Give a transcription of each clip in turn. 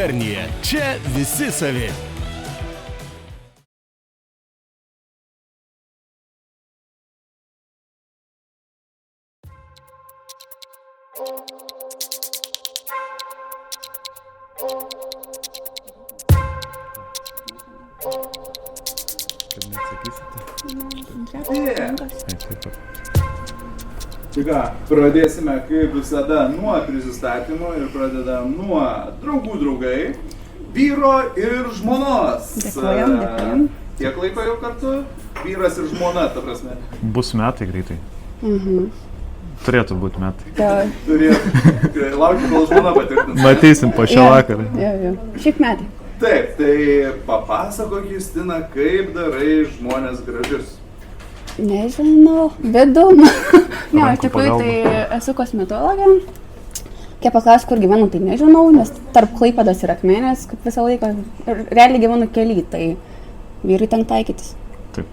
gubernija. Čia visi savi. Kad neatsakysite. Tai ką, pradėsime kaip visada nuo prisistatymo ir pradedam nuo draugų draugai, vyro ir žmonos. Dėkojam. Kiek laiko jau kartu? Vyras ir žmona, ta prasme. Bus metai greitai. Turėtų būti metai. Turėtų. Laukiu, kol žmona patvirtins. Matysim po šio vakarą. Jo. Šiek metai. Taip, tai papasakok, Justina, kaip darai žmonės gražius. Nežinau, vidum. Ne, iš tikrųjų tai esu kosmetologė. Kai paklaus, kur gyvenu, tai nežinau, nes tarp Klaipėdos ir Akmenės, kaip visą laiką, realiai gyvenu kely, tai vyrai ten taikytis. Taip.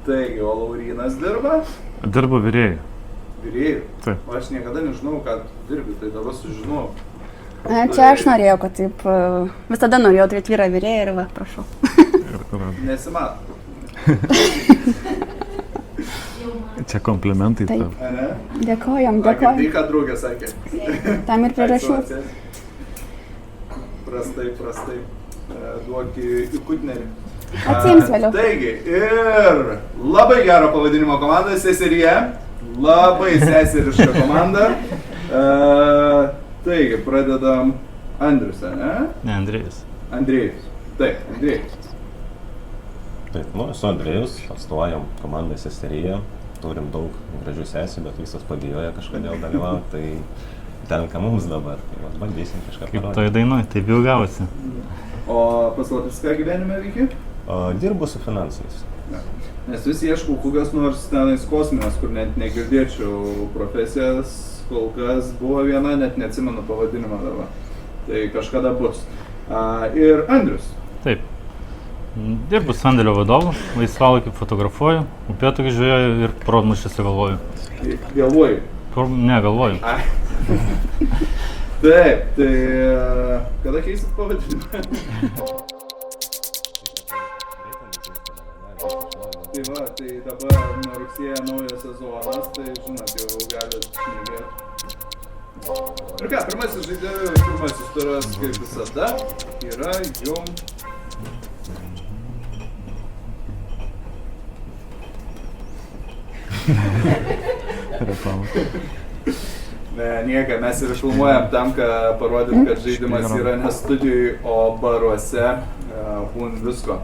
Taigi, o Laurynas dirba? Dirbu virėjai. Virėjai? Taip. O aš niekada nežinau, ką dirbi, tai dabar sužinau. Čia aš norėjau, kad taip, visada norėjau turėti vyrą virėją ir va, prašau. Nesimato. Čia komplimentai. Taip. tau. Ne? Dėkojam. Tai ką draugė sakė? Tam ir prirašiau. Prastai. Duok į kutnerį. Atsiims vėliau. Taigi, ir labai gero pavadinimo komanda, seserija. Labai seseriška komanda. Taigi, pradedam Andrius, ne? Ne, Andrėjus. Andrėjus. Taip, Andrėjus. Taip, esu Andrėjus, atstovaujam komandą seseryje, turim daug gražių sesių, bet visas pabijoja kažkodėl dalyvauti, tai tenka mums dabar, tai bandysim kažką Kaip parodyti. toj dainoj, taip jau gavosi. O paslaptis, ką gyvenime veiki? Dirbu su finansais. Nes visi ieškau kokios nors tenais kosminės, kur net negirdėčiau profesijas, kol kas buvo viena, net neatsimenu pavadinimą dabar. Tai kažkada bus. Ir Andrius. Taip. Dirbu sandėlio vadovu, laisvalaikį fotografuoju, upėtakį žvėjoju ir protmūšiuose galvoju. Galvoju. Ne, galvoju. Taip, tai kada keisit pavadinimą? Tai va, tai dabar nuo rugsėjo naujas sezonas, tai žinot, jau galit šnekėti. Ir ką, pirmasis turas, kaip visada, yra jum... Ne, nieka, mes ir filmuojam tam, kad parodyt, kad žaidimas yra ne studijui, o baruose, būn visko.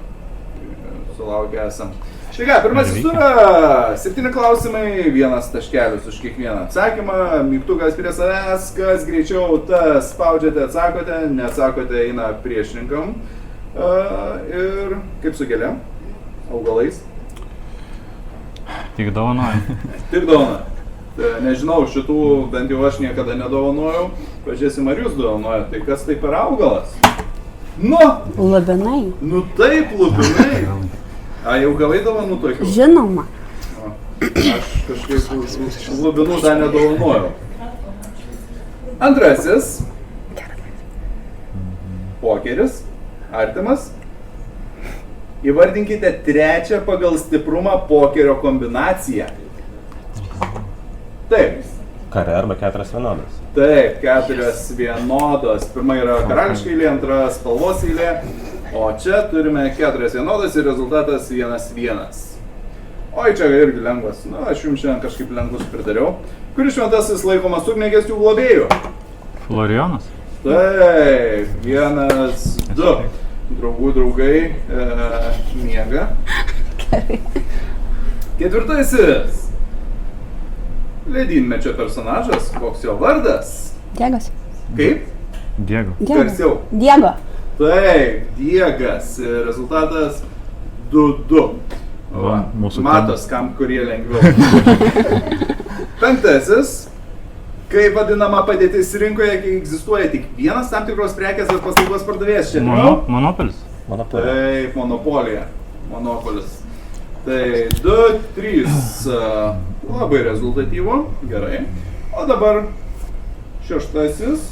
Sulaukę esam. Tai ką, pirmasis turas, 7 klausimai, 1 taškelis už kiekvieną atsakymą, mygtukas prie savęs, kas greičiau tas spaudžiate, atsakote, neatsakote, eina priešininkam. Ir kaip su gėlėm, augalais. Tik dovanoju. Tik dovanoju. Nežinau, šitų bent jau aš niekada nedovanojau, pažiūrėsim, ar jūs dovanojat, tai kas tai per augalas? Nu! Lubinai. Nu taip, lubinai. A, jau gavai dovanų tokių? Žinoma. Aš kažkaip lubinų dar nedovanojau. Antrasis. Pokeris. Artimas. Įvardinkite 3 pagal stiprumą pokerio kombinaciją. Taip. Kare arba 4 vienodas. Taip, 4 vienodos. Pirma yra karališka eilė, antra spalvos eilė. O čia turime 4 vienodas ir rezultatas 1-1. Oi, čia irgi lengvas. Na, aš jums šiandien kažkaip lengvus pridariau. Kuris šventasis laikomas ugniagesių globėjų? Florijonas. Taip, 1-2. Draugų draugai miega. Ketvirtasis. Ledynmečio personažas. Koks jo vardas? Diegas. Kaip? Diego. Garsiau. Diego. Taip, Diegas. Rezultatas 2-2. Va, mūsų Matos, kam kurie lengviau. Penktasis. Kai vadinama padėtis rinkoje, kai egzistuoja tik vienas tam tikros prekės ar paslaugos pardavėjas. Čia Monopolis. Taip, monopolija. Monopolis. Tai 2-3. Labai rezultatyvu. Gerai. O dabar šeštasis.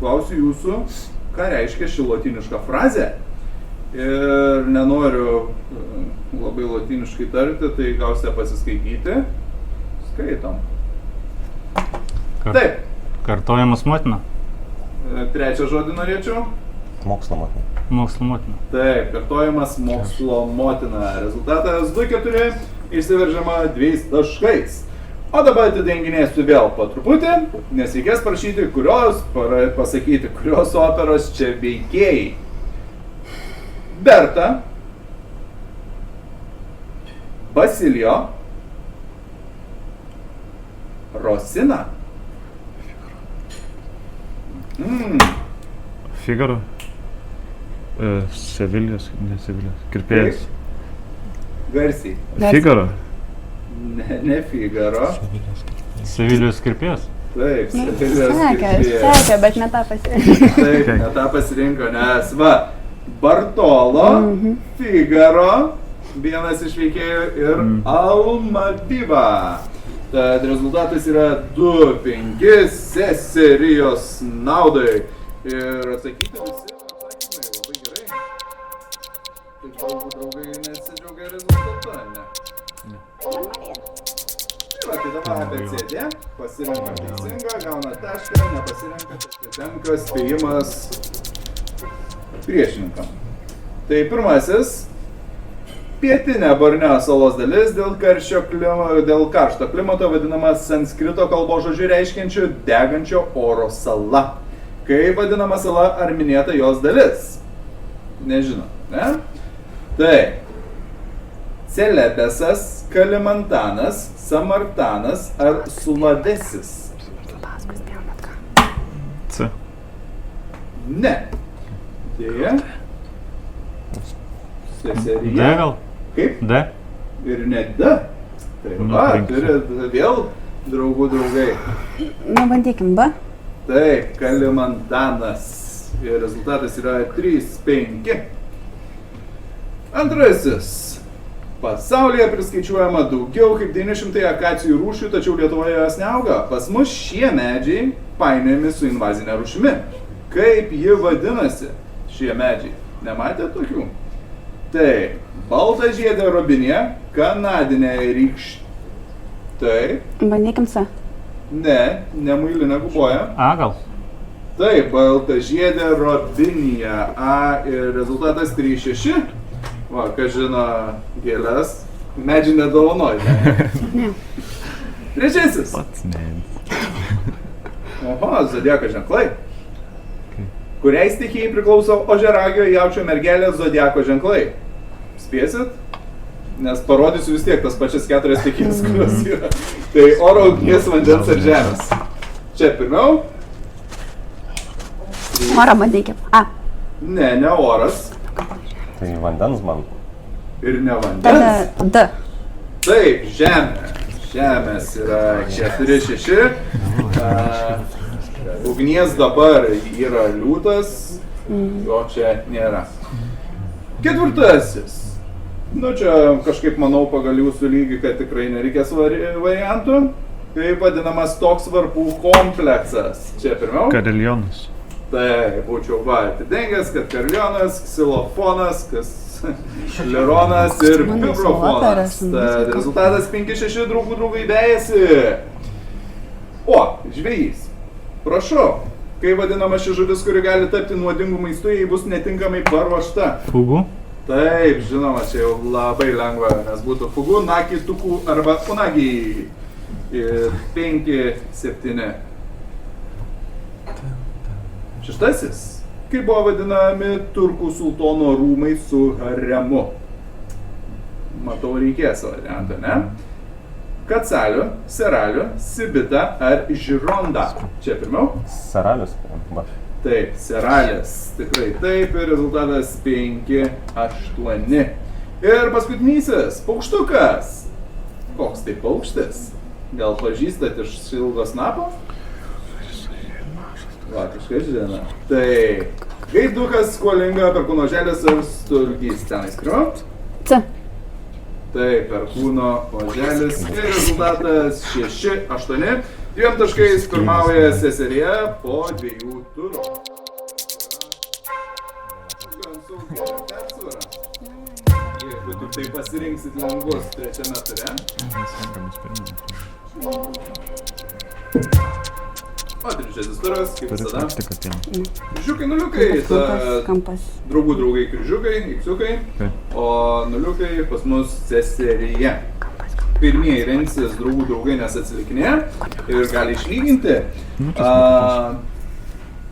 klausiu jūsų, ką reiškia ši lotyniška frazė. Ir nenoriu labai lotyniškai tarti, tai gausite pasiskaityti. Skaitom. Taip. Kartojamas motina. Trečią žodį norėčiau. Mokslo motina. Mokslo motina. Taip, kartojamas mokslo motina. Rezultatas 2-4, išsiveržama 2 taškais. O dabar atidenginėsiu vėl po truputį, nes reikės pasakyti, kurios operos čia veikėjai. Berta, Basilio, Rosina. Figaro. Sevilijos, ne Sevilijos. Kirpėjas. Garsiai. Figaro. Ne Figaro. Sevilijos kirpėjas. Taip, Sevilijos kirpėjas. Sekė, bet ne tą pasirinko. Taip, ne tą pasirinko, nes va, Bartolo, Figaro, vienas iš veikėjų ir Almaviva. Tad rezultatas yra 2-5 seserijos naudai. Ir atsakyti visi atsakymai labai gerai. Taip galbūt draugai nesidžiaugia rezultatą, ne? Tai dabar ABCD, pasirenka teisingą, gauna tašką, nepasirenka, tenka spėjimas priešininkam. Tai pirmasis, pietinė Borneo salos dalis dėl karšto klimato vadinama sanskrito kalbos žodžiu reiškiančiu degančio oro sala. Kaip vadinama sala ar minėta jos dalis? Nežinau, ne? Tai Celebesas, Kalimantanas, Samartanas ar Sulavesis? C. Ne. Dėja. D Seserija. gal? Kaip? D. Ir ne D. Tai Nu, va, rinksim. turi vėl draugai. Nu, bandykim, B. Taip, Kalimantanas. Ir rezultatas yra 3-5. Antrasis. Pasaulyje priskaičiuojama daugiau kaip 900 akacijų rūšių, tačiau Lietuvoje jos neauga. Pas mus šie medžiai painiojami su invazinė rūšimi. Kaip ji vadinasi, šie medžiai? Nematėte tokių? Tai baltažiedė robinė, kanadinė rykštė. Taip. Bandykim C. Ne, nemuilinė guboja. A gal? Taip, baltažiedė robinija. A ir rezultatas 3-6. Va, kas žino gėles, medžiai nedovanoja. Ne. Trečiasis. Pats ne. Oho, zodiako ženklai. Kuriai stichijai priklauso ožiaragio jaučio mergelės zodiako ženklai? Spėsit? Nes parodysiu vis tiek tas pačias 4 stichijas, kurios yra. Tai oro, ugnies, vandens ir žemės. Čia pirmiau. Oro bandykim. A. Ne, ne oras. Tai vandens man. Ir ne vandens. Tada D. Taip, žemė. Žemės yra 4-6. Ugnies dabar yra liūtas, jo čia nėra. Ketvirtasis. Nu čia kažkaip manau pagal jūsų lygį, kad tikrai nereikės variantų. Tai vadinamas toks varpų kompleksas. Čia pirmiau. Karilionas. Tai būčiau va atidengęs, kad karilionas, ksilofonas, kas lironas ir mikrofonas. Tad rezultatas 5-6 draugai vejasi. O, žvejys. Prašau, kai vadinama ši žuvis, kuri gali tapti nuodingu maistu, jei bus netinkamai paruošta. Fugu. Taip, žinoma, čia jau labai lengva, nes būtų fugu, naki, tuku arba unagi. Ir 5-7. Šeštasis. Kaip buvo vadinami turkų sultono rūmai su haremu? Matau, reikės variantą, ne? Kacaliu, Seraliu, Sibita ar Žironda? Čia pirmiau? Saralius. Va. Taip, Seralis. Tikrai taip ir rezultatas 5-8. Ir paskutinysis, paukštukas. Koks tai paukštis? Gal pažįstat iš ilgo snapo? Va, kažkas žino. Tai gaidukas, skolinga, perkūno oželis ir stulgys. Tenais skrio? C. Taip, perkūno oželis ir rezultatas 6-8. 2 taškais pirmauja seserija po 2 turų. Gan saugi persvara. Jeigu tik tai pasirinksit lengvus trečiame ture. O trečiasis turas, kaip visada. Kryžiukai, nuliukai, Kampas. draugų draugai kryžiukai, iksiukai, o nuliukai pas mus seserija. Pirmieji rinksis draugų draugai, nes atsilikinėja ir gali išlyginti.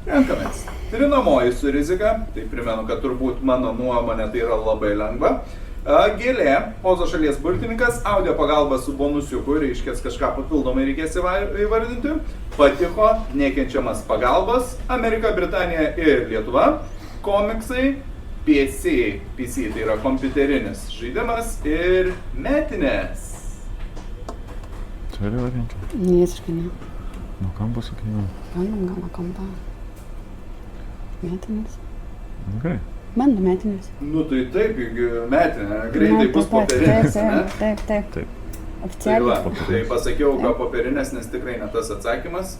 Renkamės. Trinamoji su rizika, tai primenu, kad turbūt mano nuomonė tai yra labai lengva. Gėlė, Ozo šalies burtininkas, audio pagalba su bonusiuku, reiškės kažką papildomai reikės įvardinti. Patiko, nekenčiamas pagalbas, Amerika, Britanija ir Lietuva. Komiksai, PC tai yra kompiuterinis žaidimas ir metinės. Čia vėliau vadinti. Visiškai ne. Nuo kampo sakėjau. Bandom gal nuo kampo. Metinės. Gerai. Bandom metinės. Nu tai taip, jeigu metinė, greitai bus popierinės, ne? Taip. Taip. Tai Oficialiai. va, tai pasakiau, kad popierinės, nes tikrai ne tas atsakymas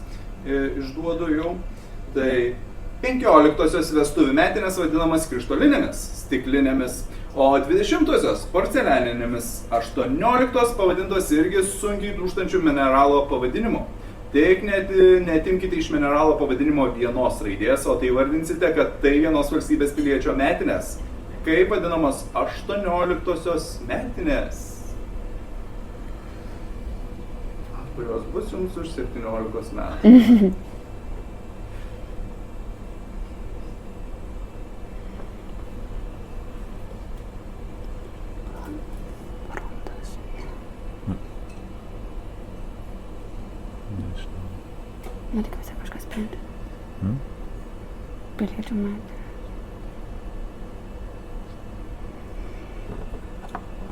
išduodu jau. Tai 15-osios vestuvių metinės vadinamas krištolinėmis, stiklinėmis, o 20-osios porcelianinėmis, 18-os pavadintos irgi sunkiai dūžtančių mineralo pavadinimu. Tik netimkite iš mineralo pavadinimo vienos raidės, o tai vardinsite, kad tai vienos valstybės piliečio metinės. Kaip vadinamos 18-osios metinės? Kurios bus jums už 17 metų. Man reikia visai kažkas sprendti. Piliečių metinės.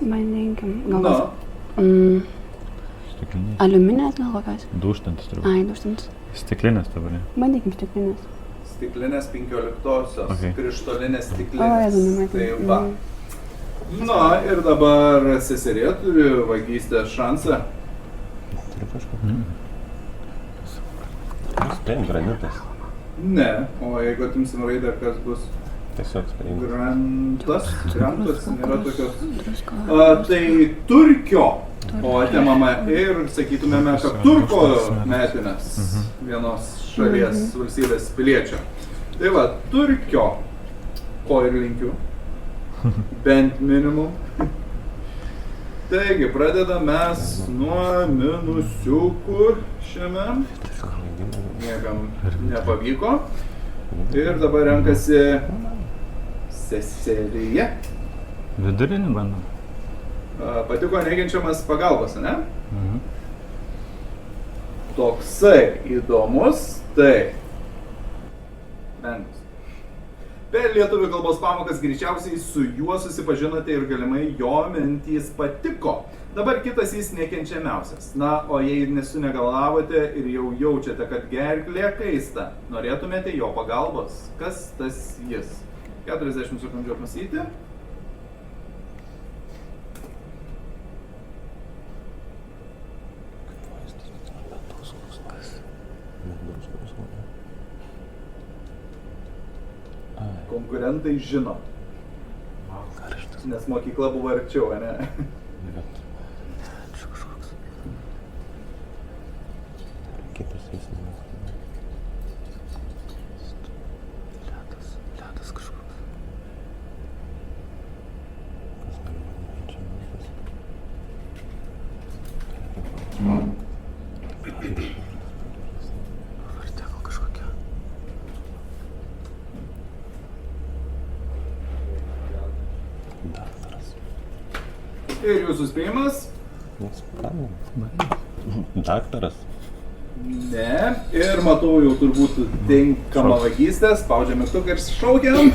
Bandinkim. Na, Stiklinės. Aliuminės gal kokios? Dūžtantis turbūt. Ai, duštantis. Stiklinės dabar, ne? Bandykim stiklinės. stiklinės 15-osios, Okay. krištolinės O, stiklinės. jeigu nematė. Tai va. Na ir dabar seserė turi vagystės šansą. Turiu kažkokį. Spėjim granitas. Ne, o jeigu atimsim raidę, kas bus? Tiesiog spėjim. Grantas nėra tokios. Druska. Tai turkio, o atimame ir sakytumėme, kad turko metinės vienos šalies valstybės piliečio. Tai va, turkio, ko ir linkiu, bent minimum. Taigi, pradedam mes nuo minusiukų šiame. Niekam nepavyko. Ir dabar renkasi seserija. Vidurinį bandom. Patiko nekenčiamas pagalbas, ne? Toksai įdomus, tai Mengus. Per lietuvių kalbos pamokas greičiausiai su juo susipažinote ir galimai jo mintys patiko. Dabar kitas jis nekenčiamiausias. Na, o jei nesunegalavote ir jau jaučiate, kad gerklė kaista, norėtumėte jo pagalbos. Kas tas jis? 40 sekundžių apmąstyti. Konkurentai žino. Nes mokykla buvo arčiau, ne? Kitas jis. Ledas kažkoks. Kas gali būti čia? Varteko kažkokia. Daktaras. Ir jūsų spėjimas? Daktaras. Ne. Ir matau jau turbūt tinkamą vagystę. Spaudžiam mygtuką ir šaukiam.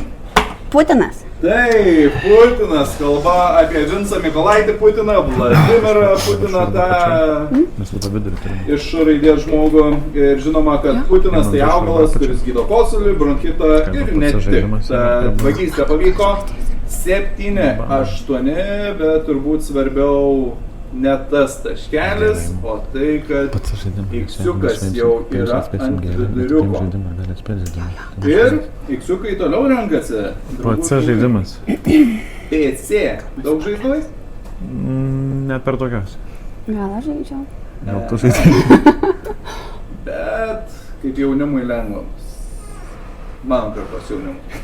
Putinas. Taip, Putinas. Kalba apie Vincą Mykolaitį Putiną, Vladimirą Putiną, tą Mes labai vidurį turime. iš raidės žmogų. Ir žinoma, kad Putinas tai augalas, kuris gydo kosulį, bronchitą ir ne tik. Tad vagystė pavyko 7-8, bet turbūt svarbiau ne tas taškelis, o tai, kad X-iukas jau yra ant viduriuko. Ir X-iukai toliau renkasi. PC žaidimas. PC. Daug žaiduvai? Ne per tokias. Gal aš žaidžiau. Gal tu žaidži. Bet kaip jaunimui lengva. Mano kartos jaunimui.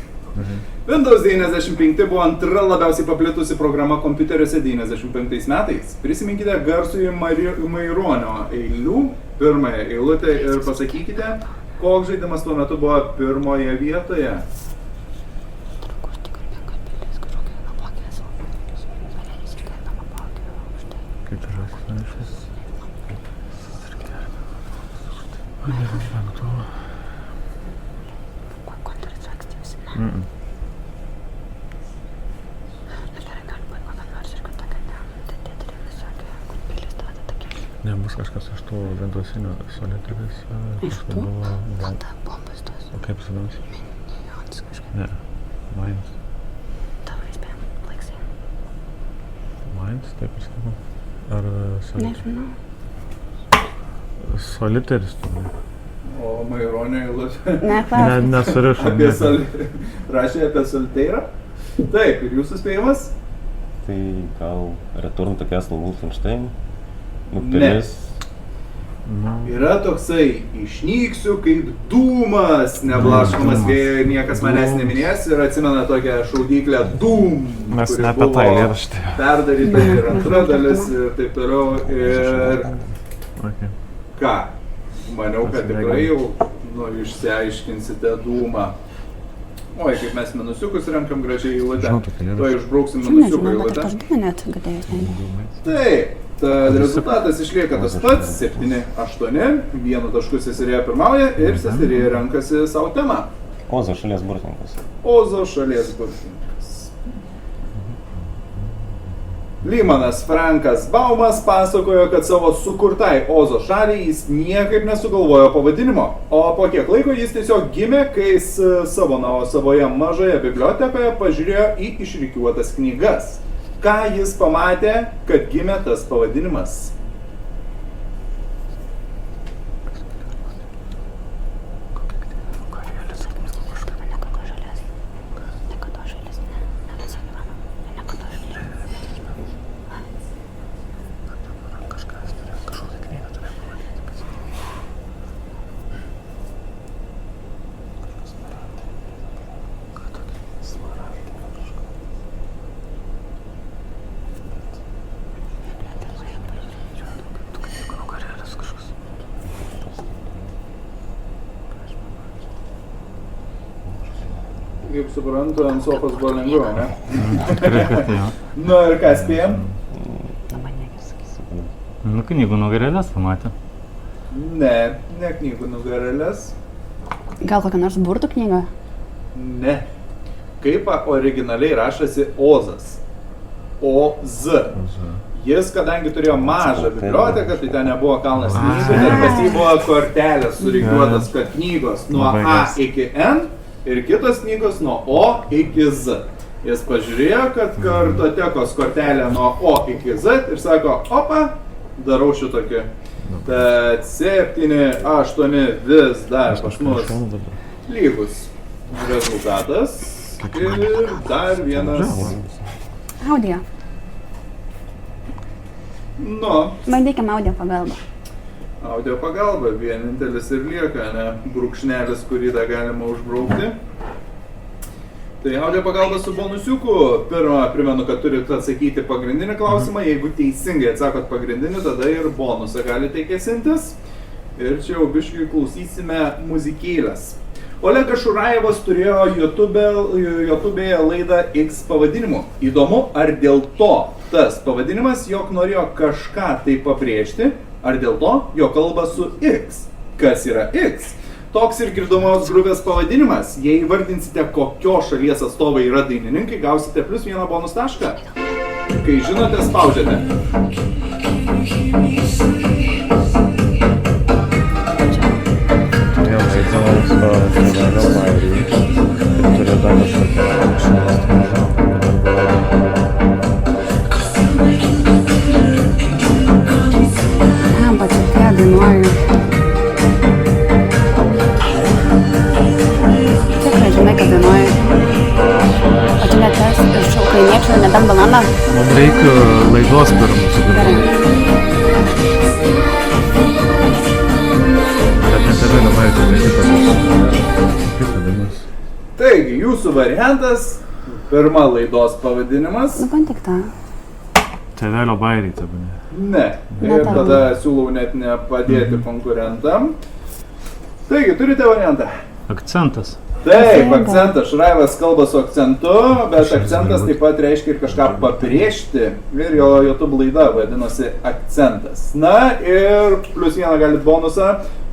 Windows 95 buvo antra labiausiai paplitusi programa kompiuteriuose 95 metais. Prisiminkite garsųjį Maironio eilių, pirmąją eilutę ir pasakykite, koks žaidimas tuo metu buvo pirmoje vietoje. Kaip ir aš. Ne, bus kažkas iš tų ventosinio solitaris. Iš tų? Gal ta bombas tos? O kaip sudaus? Minions kažkaip. Ne, Mines. Tavo įspėjom, Lexi. Mines, taip ir sakau. Ar Nežinau. solitaris tu? O Maironio eilutė Ne, klausimas. Nesurišau. Rašė apie solteirą. Taip, ir jūsų spėjimas? Tai gal Return to Castle Wolfenstein? Nes yra toksai išnyksiu kaip dūmas, neblaškomas vėjo ir niekas manęs neminės ir atsimena tokią šaudyklę Doom, Mes kuri ne apie tą buvo eilėraštį. perdaryta ir antra dalis ir taip toliau ir Okay. ką? Maniau, kad tikrai jau išsiaiškinsite Doomą. Oi, kaip mes minusiukus renkam gražiai eilutę. Žinau tokį eilėraštį. Tuoj išbrauksim Aš minusiukų nežinau, bet eilutę. aš Doomą net galėjau nežinau. Taip, tad rezultatas išlieka tas pats, 7-8, vienu tašku seserija pirmauja ir seserija renkasi savo temą. Ozo šalies burtininkas. Ozo šalies burtininkas. Lymanas Frankas Baumas pasakojo, kad savo sukurtai Ozo šaliai jis niekaip nesugalvojo pavadinimo, o po kiek laiko jis tiesiog gimė, kai jis savoje mažoje bibliotekoje pažiūrėjo į išrikiuotas knygas. Ką jis pamatė, kad gimė tas pavadinimas? Kaip suprantu, ant sofos buvo lengviau, ne? Tikrai, kad jo. Nu ir ką spėjom? Nu, knygų nugarėlės pamatė. Ne knygų nugarėlės. Gal kokią nors burtų knygą? Ne. Kaip originaliai rašasi Ozas? OZ. Jis, kadangi turėjo mažą biblioteką, tai ten nebuvo kalnas knygų, ir pas jį buvo kortelės surikiuotas, kad knygos nuo A iki N ir kitos knygos nuo O iki Z. Jis pažiūrėjo, kad kartotekos kortelė nuo O iki Z ir sako, opa, darau šitokį. Tad 7-8 vis dar pas mus lygus rezultatas ir dar vienas. Audio. Nu, Bandykim audio pagalbą. audio pagalba, vienintelis ir lieka, ne, brūkšnelis, kurį dar galima užbraukti. Tai audio pagalba su bonusiuku. Pirmą, primenu, kad turite atsakyti pagrindinį klausimą. Jeigu teisingai atsakot pagrindinį, tada ir bonusą galite kėsintis. Ir čia jau biškai klausysime muzikėlės. Olegas Šurajevas turėjo YouTube'e laidą X pavadinimu. Įdomu, ar dėl to tas pavadinimas, jog norėjo kažką tai pabrėžti, ar dėl to, jog kalba su X. Kas yra X? Toks ir girdomos grupės pavadinimas. Jei įvardinsite, kokios šalies atstovai yra dainininkai, gausite +1 bonus tašką. Kai žinote, spaudžiate. Jo, žaidimas Gal Mairį. Ir turiu dar kažkokį. nebent bananą. Man reikia laidos per mūsų Gerai. Bet ne tave nebaigti, tai kitas. Kaip vadinasi? Taigi, jūsų variantas, pirma laidos pavadinimas. Nu, bandyk tą. Tėvelio bairiai, tebe ne. Ne. Ne Ir tam. tada siūlau net nepadėti konkurentam. Taigi, turite variantą? Akcentas. Taip, akcentas. Šraivas kalba su akcentu, bet akcentas taip pat reiškia ir kažką pabrėžti. Ir jo YouTube laida vadinosi akcentas. Na ir plus vieną galit bonusą,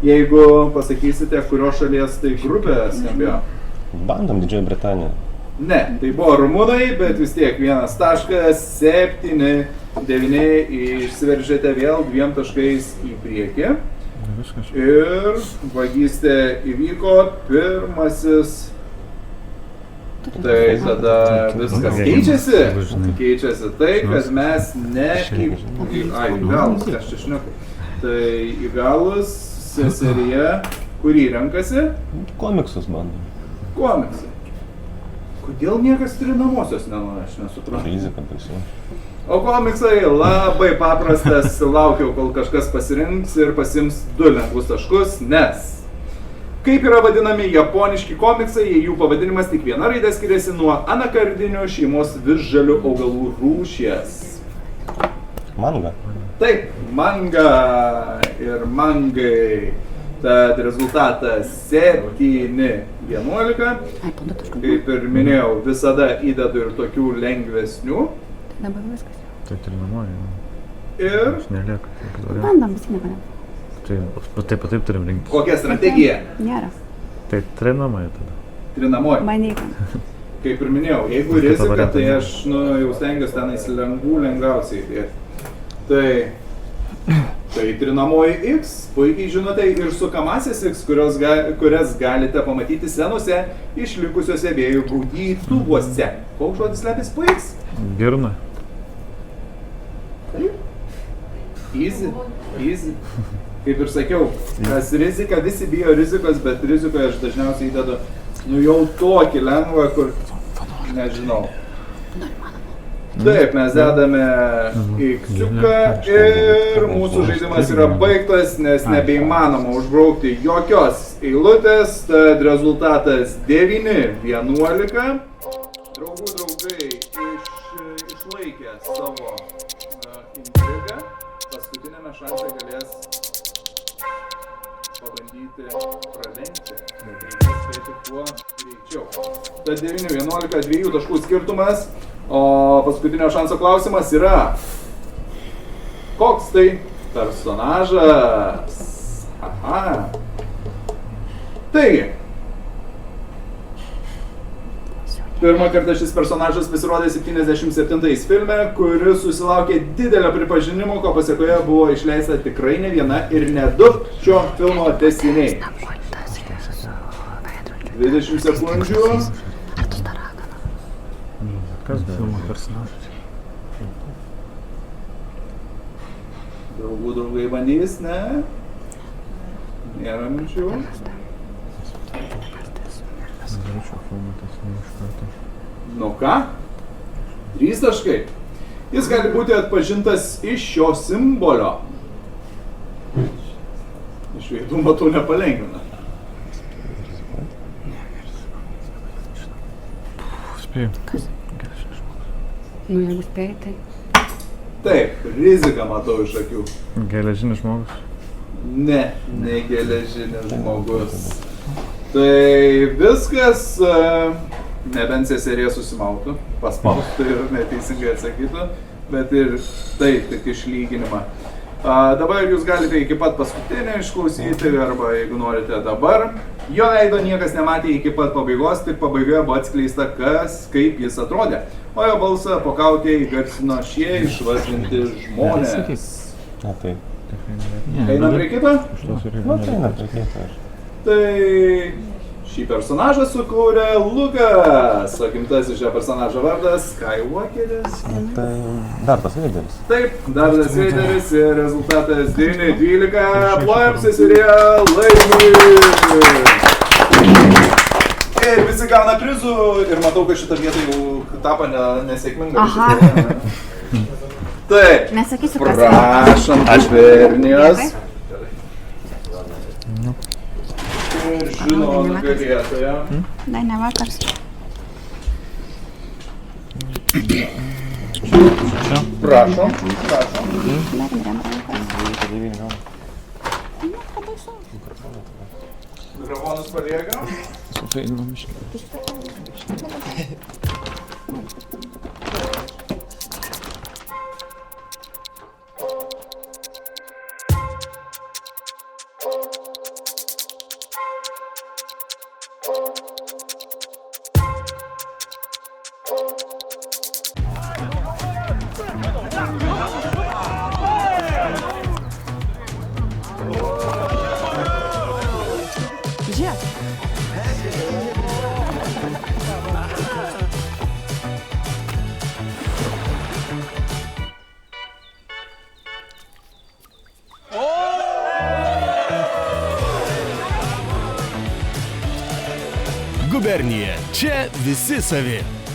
jeigu pasakysite, kurios šalies tai grupė skambėjo. Bandom Didžiąją Britaniją. Ne, tai buvo rumunai, bet vis tiek 1.7, 9 išsiveržėte vėl 2 taškais į priekį. Viskas. Ir vagystė įvyko pirmasis. Tai tada viskas keičiasi. Keičiasi tai, kad mes ne įgalus, aš čia šneku. Tai įgalus seserija, kurį renkasi? Komiksus bandom. Komiksai. Kodėl niekas trinamosios nenori, aš nesuprantu. Rizika baisu. O komiksai labai paprastas, laukiau, kol kažkas pasirinks ir pasims 2 lengvus taškus, nes kaip yra vadinami japoniški komiksai, jei jų pavadinimas tik viena raidė skiriasi nuo anakardinių šeimos visžalių augalų rūšies. Manga. Taip, manga ir mangai. Tad rezultatas 7-11. Ai, po 2 taškus. Kaip ir minėjau, visada įdedu ir tokių lengvesnių. Tai dabar viskas. Tai trinamoji. Ir Aš nelieka. Bandom, visi nieko. Tai taip turim rinkti. kokia strategija? Nėra. Tai trinamoji tada. Trinamoji. Bandykam. Kaip ir minėjau, jeigu Kitą rizika, variantą. tai aš jau stengiuosi tenais lengviausiai įdėti. Tai trinamoji X, puikiai žinote, ir sukamasis X, kurias galite pamatyti senose išlikusiuose vėjų gaudytuvuose. Koks žodis slepiasi po X? Girna. Easy, easy. Kaip ir sakiau, nes rizika, visi bijo rizikos, bet rizikoje aš dažniausiai įdedu, jau tokį lengvą, kur, nežinau. Taip, mes dedame X-iuką ir mūsų žaidimas yra baigtas, nes nebeįmanoma užbraukti jokios eilutės, tad rezultatas 9-11. Draugų draugai išlaikė savo intrigą, paskutinėme šanse galės pabandyti pralenkti, reikia spėti kuo greičiau. Tad 9-11, 2 taškų skirtumas, o paskutinio šanso klausimas yra, koks tai personažas? Aha. Taigi, pirmą kartą šis personažas pasirodė 77 filme, kuris susilaukė didelio pripažinimo, ko pasiekoje buvo išleista tikrai ne viena ir ne 2 šio filmo tęsiniai. 20 sekundžių. Kas Filmo personažas. Draugų draugai bandys, ne? Nėra minčių. Norėčiau filmuotis iš karto. Nu ką? 3 taškai. Jis gali būti atpažintas iš šio simbolio. Iš veidų matau nepalengvina. Spėjau. Nu, jeigu spėjai, tai... Taip, riziką matau iš akių. Geležinis žmogus. Ne, ne geležinis žmogus. Tai viskas, nebent seserija susimautų, paspaustų ir neteisingai atsakytų, bet ir tai tik išlyginimą. Dabar jūs galite iki pat paskutinio išklausyti, arba jeigu norite dabar. Jo veido niekas nematė iki pat pabaigos, tik pabaigoje buvo atskleista, kaip jis atrodė. O jo balsą po kaukė įgarsino šie išvardinti žmonės. Na tai. Einam prie kito? Na tai, na tai kito. Tai šį personažą sukūrė Lukas, o gimtasis šio personažo vardas Skywalkeris. Tai Dartas Veideris. Taip, Dartas Veideris ir rezultatas 9-12, plojam seserija laimi. ir visi gauna prizų ir matau, kad šitą vietą jau tapo nesėkminga. Aha. Taip. Nesakysiu, kas Prašom, Gubernijos. Ir žinoma, nugalėtoja. Dar ne vakars. Prašom. Mikrofonas palieka. Gubernija. Čia visi savi.